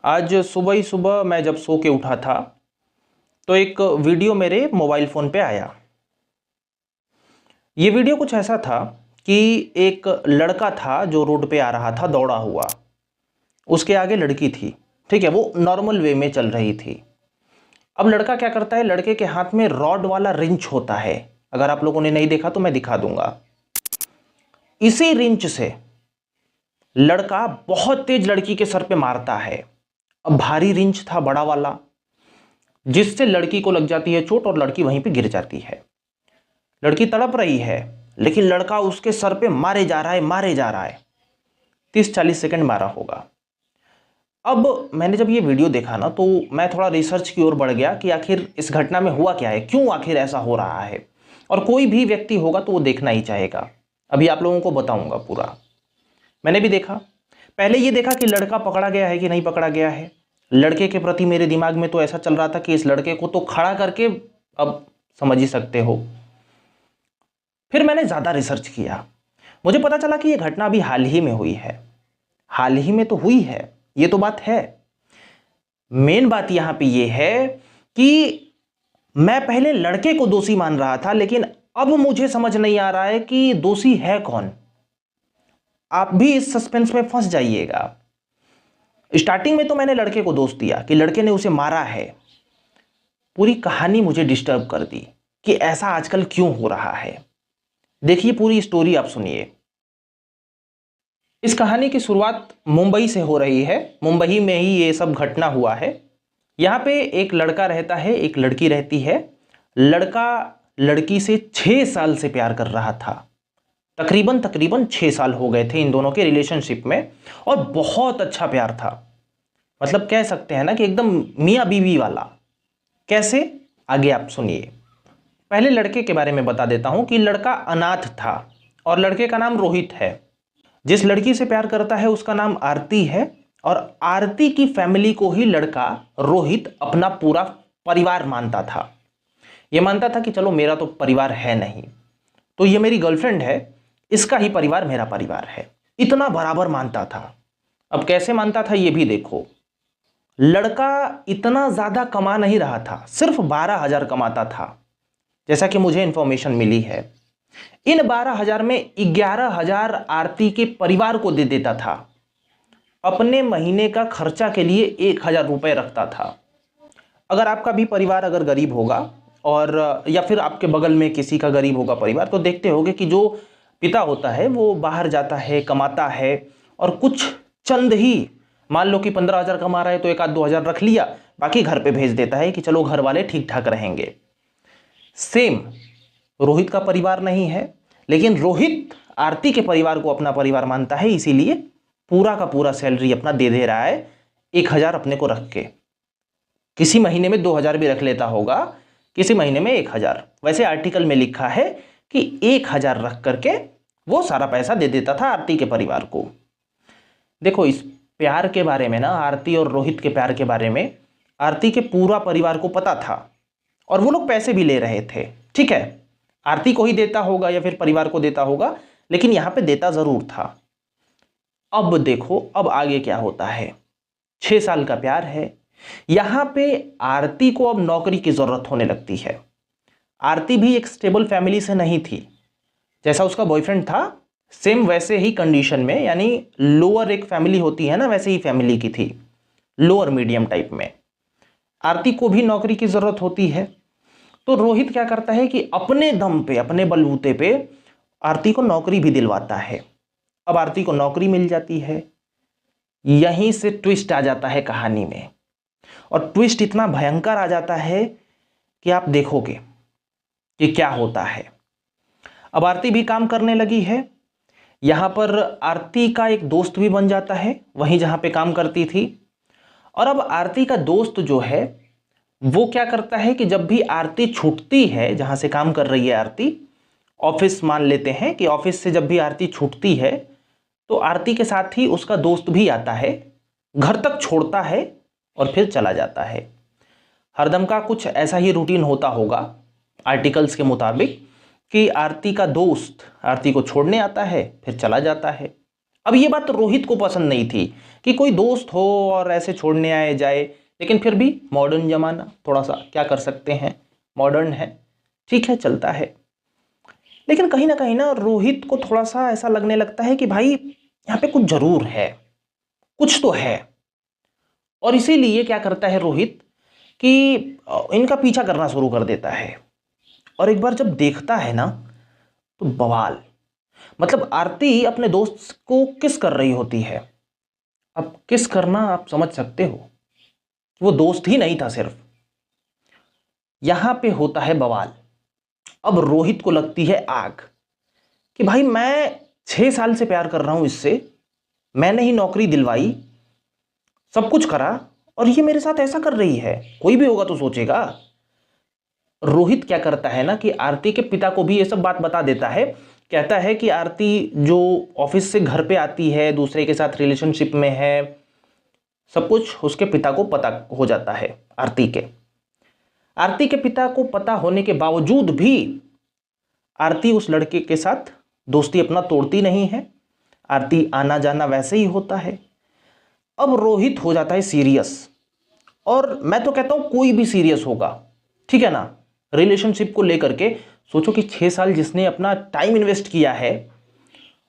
आज सुबह ही सुबह मैं जब सो के उठा था तो एक वीडियो मेरे मोबाइल फ़ोन पे आया। ये वीडियो कुछ ऐसा था कि एक लड़का था जो रोड पे आ रहा था दौड़ा हुआ। उसके आगे लड़की थी, ठीक है, वो नॉर्मल वे में चल रही थी। अब लड़का क्या करता है, लड़के के हाथ में रॉड वाला रिंच होता है। अगर आप लोगों ने नहीं देखा तो मैं दिखा दूंगा। इसी रिंच से लड़का बहुत तेज लड़की के सर पे मारता है। अब भारी रिंच था, बड़ा वाला, जिससे लड़की को लग जाती है चोट और लड़की वहीं पे गिर जाती है। लड़की तड़प रही है लेकिन लड़का उसके सर पे मारे जा रहा है, मारे जा रहा है। 30-40 सेकंड मारा होगा। अब मैंने जब ये वीडियो देखा ना तो मैं थोड़ा रिसर्च की ओर बढ़ गया कि आखिर इस घटना में हुआ क्या है, क्यों आखिर ऐसा हो रहा है। और कोई भी व्यक्ति होगा तो वो देखना ही चाहेगा। अभी आप लोगों को बताऊंगा पूरा। मैंने भी देखा। पहले ये देखा कि लड़का पकड़ा गया है कि नहीं पकड़ा गया है। लड़के के प्रति मेरे दिमाग में तो ऐसा चल रहा था कि इस लड़के को तो खड़ा करके, अब समझ ही सकते हो। फिर मैंने ज़्यादा रिसर्च किया। मुझे पता चला कि यह घटना अभी हाल ही में हुई है। हाल ही में तो हुई है, ये तो बात है। मेन बात यहां पे ये है कि मैं पहले लड़के को दोषी मान रहा था, लेकिन अब मुझे समझ नहीं आ रहा है कि दोषी है कौन। आप भी इस सस्पेंस में फंस जाइएगा। स्टार्टिंग में तो मैंने लड़के को दोष दिया कि लड़के ने उसे मारा है। पूरी कहानी मुझे डिस्टर्ब कर दी कि ऐसा आजकल क्यों हो रहा है। देखिए, पूरी स्टोरी आप सुनिए। इस कहानी की शुरुआत मुंबई से हो रही है। मुंबई में ही ये सब घटना हुआ है। यहाँ पे एक लड़का रहता है, एक लड़की रहती है। लड़का लड़की से 6 साल से प्यार कर रहा था। तकरीबन 6 साल हो गए थे इन दोनों के रिलेशनशिप में, और बहुत अच्छा प्यार था। मतलब कह सकते हैं ना कि एकदम मियाँ बीवी वाला। कैसे, आगे आप सुनिए। पहले लड़के के बारे में बता देता हूं कि लड़का अनाथ था और लड़के का नाम रोहित है। जिस लड़की से प्यार करता है उसका नाम आरती है, और आरती की फैमिली को ही लड़का रोहित अपना पूरा परिवार मानता था। यह मानता था कि चलो मेरा तो परिवार है नहीं, तो ये मेरी गर्लफ्रेंड है, इसका ही परिवार मेरा परिवार है। इतना बराबर मानता था। अब कैसे मानता था ये भी देखो। लड़का इतना ज्यादा कमा नहीं रहा था, सिर्फ 12,000 कमाता था, जैसा कि मुझे इंफॉर्मेशन मिली है। इन 12,000 में 11,000 आरती के परिवार को दे देता था। अपने महीने का खर्चा के लिए 1,000 रुपए रखता था। अगर आपका भी परिवार अगर गरीब होगा, और या फिर आपके बगल में किसी का गरीब होगा परिवार, तो देखते होगे कि जो पिता होता है वो बाहर जाता है, कमाता है, और कुछ चंद ही, मान लो कि 15,000 कमा रहा है तो 1-2 हज़ार रख लिया, बाकी घर पे भेज देता है कि चलो घर वाले ठीक ठाक रहेंगे। सेम रोहित का परिवार नहीं है, लेकिन रोहित आरती के परिवार को अपना परिवार मानता है, इसीलिए पूरा का पूरा सैलरी अपना दे दे रहा है, 1,000 अपने को रख के। किसी महीने में 2,000 भी रख लेता होगा, किसी महीने में 1,000। वैसे आर्टिकल में लिखा है कि 1,000 रख करके वो सारा पैसा दे देता था आरती के परिवार को। देखो, इस प्यार के बारे में ना, आरती और रोहित के प्यार के बारे में आरती के पूरा परिवार को पता था, और वो लोग पैसे भी ले रहे थे। ठीक है, आरती को ही देता होगा या फिर परिवार को देता होगा, लेकिन यहां पे देता जरूर था। अब देखो, अब आगे क्या होता है। 6 साल का प्यार है। यहां पे आरती को अब नौकरी की जरूरत होने लगती है। आरती भी एक स्टेबल फैमिली से नहीं थी। जैसा उसका बॉयफ्रेंड था, सेम वैसे ही कंडीशन में, यानी लोअर एक फैमिली होती है ना, वैसे ही फैमिली की थी, लोअर मीडियम टाइप में। आरती को भी नौकरी की जरूरत होती है। तो रोहित क्या करता है कि अपने दम पे, अपने बलबूते पे आरती को नौकरी भी दिलवाता है। अब आरती को नौकरी मिल जाती है। यहीं से ट्विस्ट आ जाता है कहानी में, और ट्विस्ट इतना भयंकर आ जाता है कि आप देखोगे कि क्या होता है। अब आरती भी काम करने लगी है। यहां पर आरती का एक दोस्त भी बन जाता है, वहीं जहां पे काम करती थी। और अब आरती का दोस्त जो है वो क्या करता है कि जब भी आरती छूटती है, जहां से काम कर रही है आरती, ऑफिस मान लेते हैं कि ऑफिस से जब भी आरती छूटती है तो आरती के साथ ही उसका दोस्त भी आता है, घर तक छोड़ता है और फिर चला जाता है। हरदम का कुछ ऐसा ही रूटीन होता होगा आर्टिकल्स के मुताबिक, कि आरती का दोस्त आरती को छोड़ने आता है फिर चला जाता है। अब ये बात रोहित को पसंद नहीं थी कि कोई दोस्त हो और ऐसे छोड़ने आए जाए, लेकिन फिर भी मॉडर्न जमाना, थोड़ा सा क्या कर सकते हैं, मॉडर्न है, ठीक है, चलता है। लेकिन कहीं ना रोहित को थोड़ा सा ऐसा लगने लगता है कि भाई यहाँ पे कुछ जरूर है, कुछ तो है। और इसीलिए क्या करता है रोहित कि इनका पीछा करना शुरू कर देता है। और एक बार जब देखता है ना तो बवाल, मतलब आरती अपने दोस्त को किस कर रही होती है। अब किस करना आप समझ सकते हो, वो दोस्त ही नहीं था सिर्फ। यहां पे होता है बवाल। अब रोहित को लगती है आग कि भाई मैं 6 साल से प्यार कर रहा हूं इससे, मैंने ही नौकरी दिलवाई, सब कुछ करा, और ये मेरे साथ ऐसा कर रही है। कोई भी होगा तो सोचेगा। रोहित क्या करता है ना कि आरती के पिता को भी ये सब बात बता देता है। कहता है कि आरती जो ऑफिस से घर पे आती है, दूसरे के साथ रिलेशनशिप में है, सब कुछ उसके पिता को पता हो जाता है। आरती के पिता को पता होने के बावजूद भी आरती उस लड़के के साथ दोस्ती अपना तोड़ती नहीं है। आरती आना जाना वैसे ही होता है। अब रोहित हो जाता है सीरियस, और मैं तो कहता हूं कोई भी सीरियस होगा, ठीक है ना, रिलेशनशिप को लेकर के। सोचो कि 6 साल जिसने अपना टाइम इन्वेस्ट किया है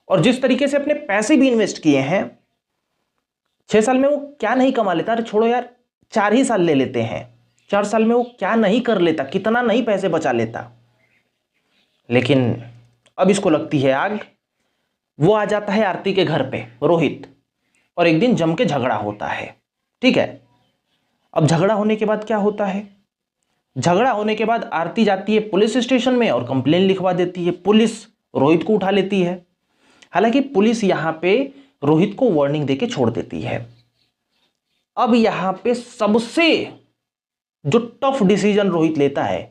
और जिस तरीके से अपने पैसे भी इन्वेस्ट किए हैं, 6 साल में वो क्या नहीं कमा लेता। अरे छोड़ो यार, 4 ही साल ले लेते हैं, 4 साल में वो क्या नहीं कर लेता, कितना नहीं पैसे बचा लेता। लेकिन अब इसको लगती है आग। वो आ जाता है आरती के घर पे रोहित, और एक दिन जम के झगड़ा होता है, ठीक है। अब झगड़ा होने के बाद क्या होता है, झगड़ा होने के बाद आरती जाती है पुलिस स्टेशन में और कंप्लेन लिखवा देती है। पुलिस रोहित को उठा लेती है। हालांकि पुलिस यहां पे रोहित को वार्निंग देके छोड़ देती है। अब यहां पे सबसे जो टफ डिसीजन रोहित लेता है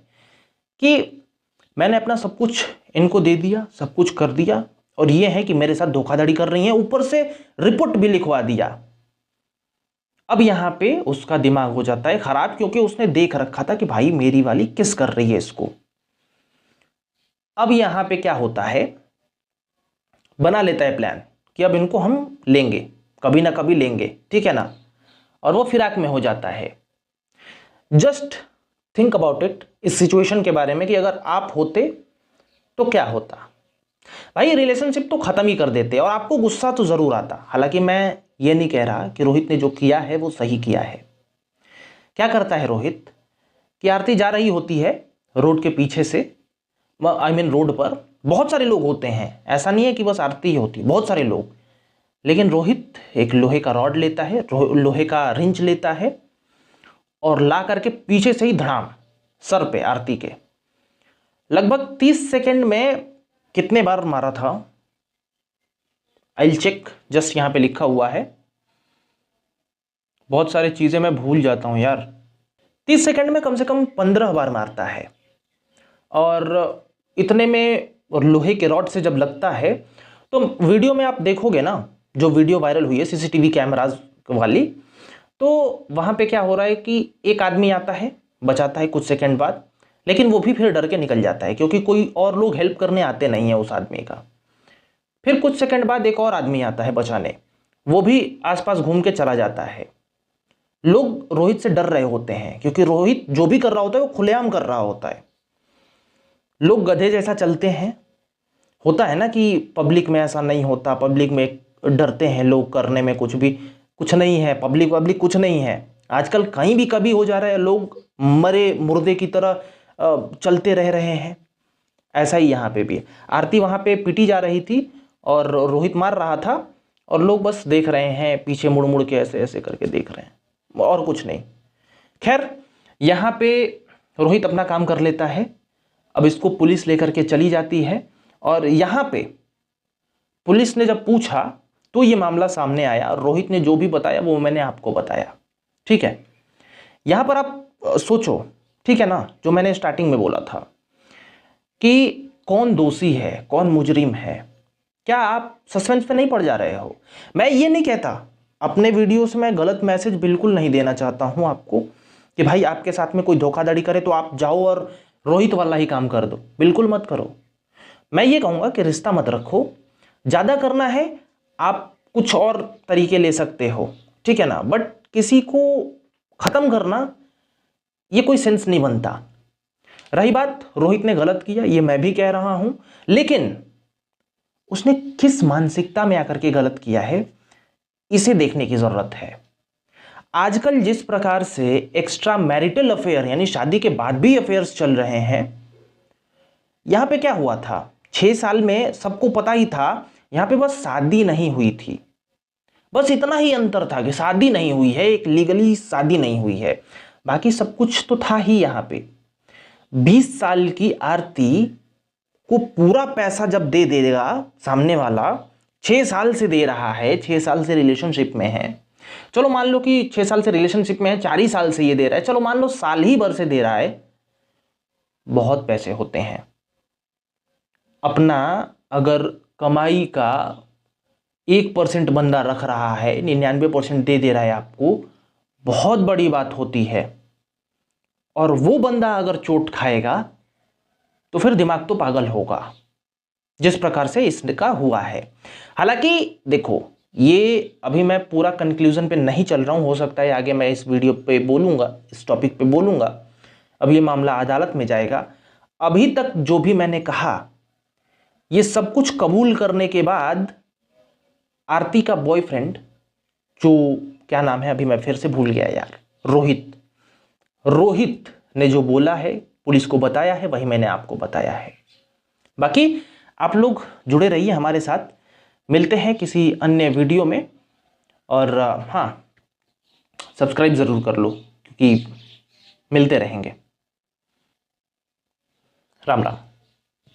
कि मैंने अपना सब कुछ इनको दे दिया, सब कुछ कर दिया, और ये है कि मेरे साथ धोखाधड़ी कर रही है, ऊपर से रिपोर्ट भी लिखवा दिया। अब यहां पे उसका दिमाग हो जाता है खराब, क्योंकि उसने देख रखा था कि भाई मेरी वाली किस कर रही है इसको। अब यहां पे क्या होता है, बना लेता है प्लान कि अब इनको हम लेंगे, कभी ना कभी लेंगे, ठीक है ना। और वो फिराक में हो जाता है। जस्ट थिंक अबाउट इट, इस सिचुएशन के बारे में कि अगर आप होते तो क्या होता। भाई रिलेशनशिप तो खत्म ही कर देते, और आपको गुस्सा तो जरूर आता। हालांकि मैं ये नहीं कह रहा कि रोहित ने जो किया है वो सही किया है। क्या करता है रोहित कि आरती जा रही होती है रोड के पीछे से, आई मीन रोड पर बहुत सारे लोग होते हैं, ऐसा नहीं है कि बस आरती ही होती, बहुत सारे लोग। लेकिन रोहित एक लोहे का रॉड लेता है, लोहे का रिंच लेता है, और ला करके पीछे से ही धड़ाम सर पे आरती के। लगभग 30 सेकंड में कितने बार मारा था, आई चेक, जस्ट यहां पे लिखा हुआ है। बहुत सारी चीजें मैं भूल जाता हूं यार। 30 सेकंड में कम से कम 15 बार मारता है। और इतने में लोहे के रॉड से जब लगता है तो वीडियो में आप देखोगे ना, जो वीडियो वायरल हुई है सीसीटीवी कैमराज वाली, तो वहां पे क्या हो रहा है कि एक आदमी आता है, बचाता है कुछ सेकंड बाद, लेकिन वो भी फिर डर के निकल जाता है, क्योंकि कोई और लोग हेल्प करने आते नहीं है उस आदमी का। फिर कुछ सेकंड बाद एक और आदमी आता है बचाने, वो भी आसपास घूम के चला जाता है। लोग रोहित से डर रहे होते हैं, क्योंकि रोहित जो भी कर रहा होता है वो खुलेआम कर रहा होता है। लोग गधे जैसा चलते हैं, होता है ना कि पब्लिक में ऐसा नहीं होता, पब्लिक में डरते हैं लोग करने में कुछ भी, कुछ नहीं है, पब्लिक कुछ नहीं है। आजकल कहीं भी कभी हो जा रहा है, लोग मरे मुर्दे की तरह चलते रह रहे हैं। ऐसा ही यहाँ पे भी आरती वहां पे पीटी जा रही थी और रोहित मार रहा था, और लोग बस देख रहे हैं, पीछे मुड़ मुड़ के ऐसे ऐसे करके देख रहे हैं, और कुछ नहीं। खैर यहाँ पे रोहित अपना काम कर लेता है। अब इसको पुलिस लेकर के चली जाती है, और यहाँ पे पुलिस ने जब पूछा तो ये मामला सामने आया। रोहित ने जो भी बताया वो मैंने आपको बताया, ठीक है। यहां पर आप सोचो, ठीक है ना, जो मैंने स्टार्टिंग में बोला था कि कौन दोषी है, कौन मुजरिम है। क्या आप सस्पेंस पे नहीं पड़ जा रहे हो? मैं ये नहीं कहता, अपने वीडियो से मैं गलत मैसेज बिल्कुल नहीं देना चाहता हूं आपको कि भाई आपके साथ में कोई धोखाधड़ी करे तो आप जाओ और रोहित वाला ही काम कर दो, बिल्कुल मत करो। मैं ये कहूंगा कि रिश्ता मत रखो। ज्यादा करना है आप कुछ और तरीके ले सकते हो, ठीक है ना, बट किसी को खत्म करना ये कोई सेंस नहीं बनता। रही बात रोहित ने गलत किया, ये मैं भी कह रहा हूं, लेकिन उसने किस मानसिकता में आकर के गलत किया है इसे देखने की जरूरत है। आजकल जिस प्रकार से एक्स्ट्रा मैरिटल अफेयर यानी शादी के बाद भी अफेयर्स चल रहे हैं, यहां पे क्या हुआ था, 6 साल में सबको पता ही था, यहां पे बस शादी नहीं हुई थी, बस इतना ही अंतर था कि शादी नहीं हुई है, एक लीगली शादी नहीं हुई है, बाकी सब कुछ तो था ही। यहां पे 20 साल की आरती को पूरा पैसा जब दे देगा सामने वाला, 6 साल से दे रहा है, 6 साल से रिलेशनशिप में है, चलो मान लो कि 6 साल से रिलेशनशिप में है, 4 ही साल से ये दे रहा है, चलो मान लो साल ही भर से दे रहा है, बहुत पैसे होते हैं। अपना अगर कमाई का 1% बंदा रख रहा है, 99% दे रहा है आपको, बहुत बड़ी बात होती है। और वो बंदा अगर चोट खाएगा तो फिर दिमाग तो पागल होगा, जिस प्रकार से इसका हुआ है। हालांकि देखो, ये अभी मैं पूरा कंक्लूजन पे नहीं चल रहा हूं, हो सकता है आगे मैं इस वीडियो पे बोलूंगा, इस टॉपिक पे बोलूंगा, अब ये मामला अदालत में जाएगा। अभी तक जो भी मैंने कहा, ये सब कुछ कबूल करने के बाद आरती का बॉयफ्रेंड, जो क्या नाम है अभी मैं फिर से भूल गया यार, रोहित ने जो बोला है, पुलिस को बताया है, वही मैंने आपको बताया है। बाकी आप लोग जुड़े रहिए हमारे साथ, मिलते हैं किसी अन्य वीडियो में, और हाँ, सब्सक्राइब ज़रूर कर लो क्योंकि मिलते रहेंगे। राम राम।